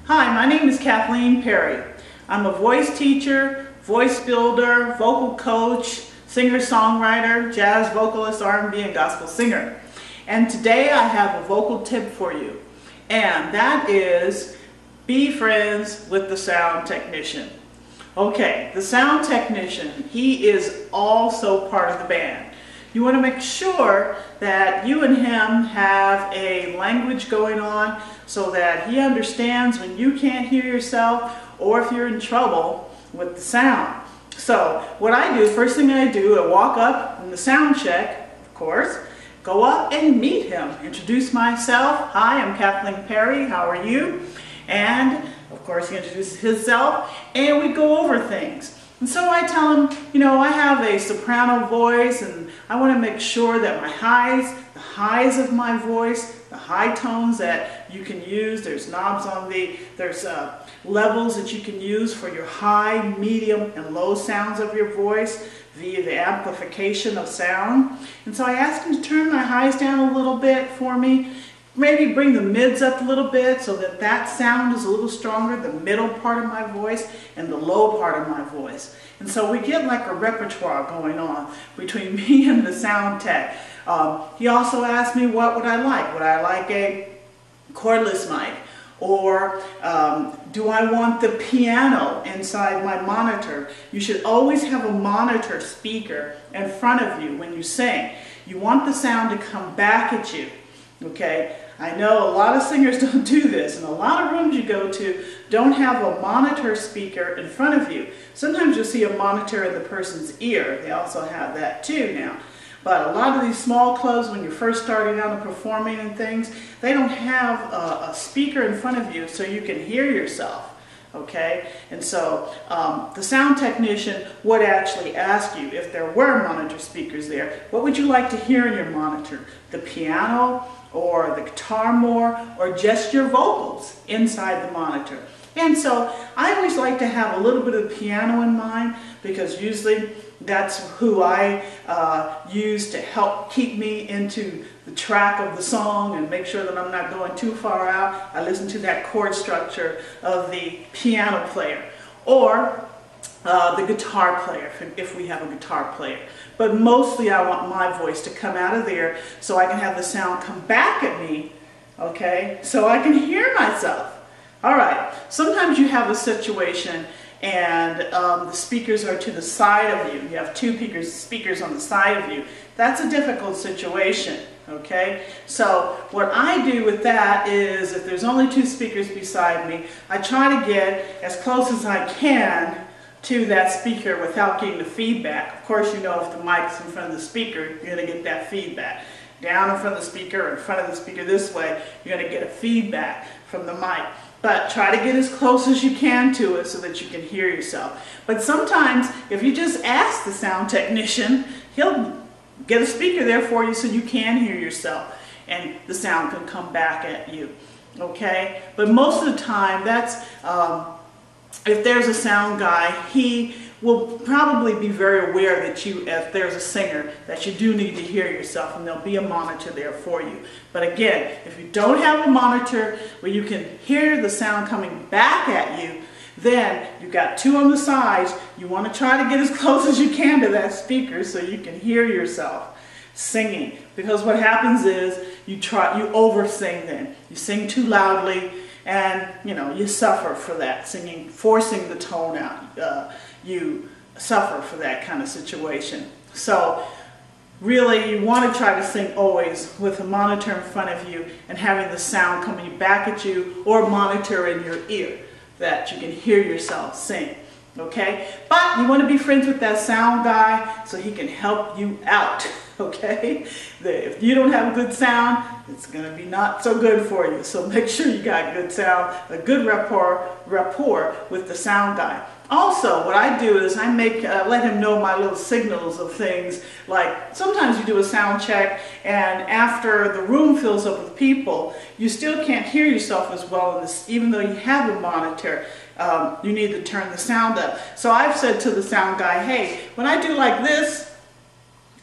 Hi, my name is Kathleen Perry. I'm a voice teacher, voice builder, vocal coach, singer-songwriter, jazz vocalist, R&B, and gospel singer. And today I have a vocal tip for you. And that is, be friends with the sound technician. Okay, the sound technician, he is also part of the band. You want to make sure that you and him have a language going on so that he understands when you can't hear yourself or if you're in trouble with the sound. So what I do, first thing I do, I walk up in the sound check, of course, go up and meet him, introduce myself. Hi, I'm Kathleen Perry, how are you? And of course he introduces himself and we go over things. And so I tell him, you know, I have a soprano voice and I want to make sure that my highs, the highs of my voice, the high tones that you can use, there's knobs on there's levels that you can use for your high, medium, and low sounds of your voice via the amplification of sound. And so I asked him to turn my highs down a little bit for me. Maybe bring the mids up a little bit so that that sound is a little stronger, the middle part of my voice and the low part of my voice. And so we get like a repertoire going on between me and the sound tech. He also asked me what would I like. Would I like a cordless mic? Or do I want the piano inside my monitor? You should always have a monitor speaker in front of you when you sing. You want the sound to come back at you. Okay, I know a lot of singers don't do this, and a lot of rooms you go to don't have a monitor speaker in front of you. Sometimes you'll see a monitor in the person's ear. They also have that too now. But a lot of these small clubs, when you're first starting out and performing and things, they don't have a speaker in front of you so you can hear yourself. Okay, and so the sound technician would actually ask you if there were monitor speakers there, what would you like to hear in your monitor? The piano or the guitar more, or just your vocals inside the monitor? And so I always like to have a little bit of the piano in mind because usually that's who I use to help keep me into the track of the song and make sure that I'm not going too far out. I listen to that chord structure of the piano player or the guitar player, if we have a guitar player. But mostly I want my voice to come out of there so I can have the sound come back at me, okay, so I can hear myself. All right, sometimes you have a situation and the speakers are to the side of you. You have two speakers on the side of you. That's a difficult situation, okay? So what I do with that is if there's only two speakers beside me, I try to get as close as I can to that speaker without getting the feedback. Of course, you know if the mic's in front of the speaker, you're going to get that feedback. Down in front of the speaker or in front of the speaker this way, you're going to get a feedback from the mic. But try to get as close as you can to it so that you can hear yourself. But sometimes, if you just ask the sound technician, he'll get a speaker there for you so you can hear yourself and the sound can come back at you. Okay? But most of the time, that's if there's a sound guy, he will probably be very aware that if there's a singer, that you do need to hear yourself, and there'll be a monitor there for you. But again, if you don't have a monitor where you can hear the sound coming back at you, then you've got two on the sides. You want to try to get as close as you can to that speaker so you can hear yourself singing. Because what happens is you over-sing then. You sing too loudly, and you know, you suffer for that, singing, forcing the tone out. You suffer for that kind of situation. So really you want to try to sing always with a monitor in front of you and having the sound coming back at you, or a monitor in your ear that you can hear yourself sing. Okay? But you want to be friends with that sound guy so he can help you out. Okay? If you don't have good sound, it's going to be not so good for you. So make sure you got good sound, a good rapport with the sound guy. Also, what I do is I let him know my little signals of things. Like sometimes you do a sound check and after the room fills up with people, you still can't hear yourself as well, even though you have a monitor. You need to turn the sound up. So I've said to the sound guy, hey, when I do like this,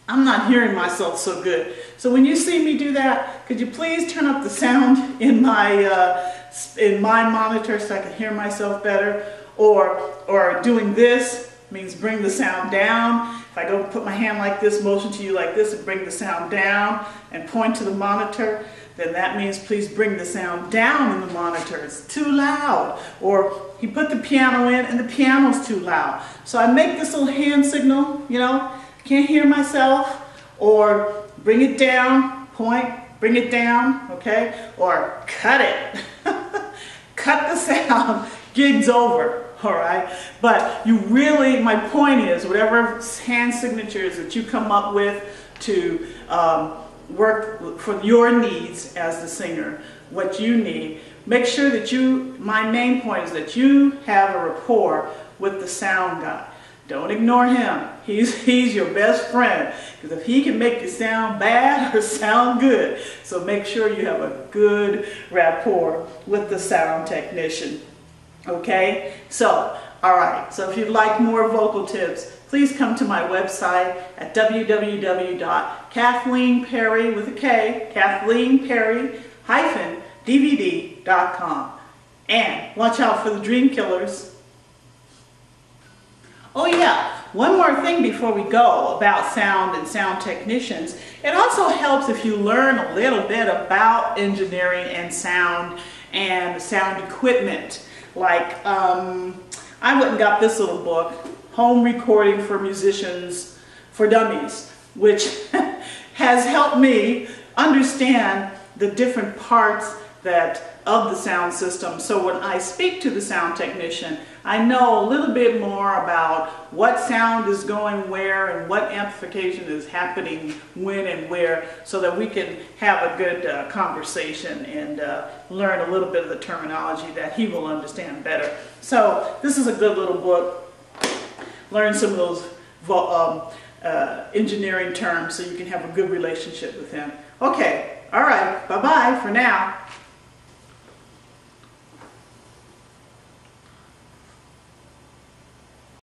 I'm not hearing myself so good. So when you see me do that, could you please turn up the sound in my in my monitor so I can hear myself better, or doing this means bring the sound down. If I go put my hand like this, motion to you like this, and bring the sound down and point to the monitor, then that means please bring the sound down in the monitor. It's too loud. Or he put the piano in and the piano's too loud. So I make this little hand signal, you know, can't hear myself, or bring it down, point, bring it down, okay? Or cut it. Cut the sound, gig's over. All right, but you really, my point is, whatever hand signatures that you come up with to work for your needs as the singer, what you need, make sure that my main point is that you have a rapport with the sound guy. Don't ignore him. He's your best friend, because if he can make you sound bad or sound good, so make sure you have a good rapport with the sound technician. Okay, so, all right, so if you'd like more vocal tips, please come to my website at www.kathleenperry, with a K, kathleenperry-dvd.com. And watch out for the dream killers. Oh yeah, one more thing before we go about sound and sound technicians. It also helps if you learn a little bit about engineering and sound equipment. Like, I went and got this little book, Home Recording for Musicians for Dummies, which has helped me understand the different parts of the sound system. So when I speak to the sound technician, I know a little bit more about what sound is going where and what amplification is happening when and where, so that we can have a good conversation and learn a little bit of the terminology that he will understand better. So this is a good little book. Learn some of those engineering terms so you can have a good relationship with him. Okay, all right, bye-bye for now.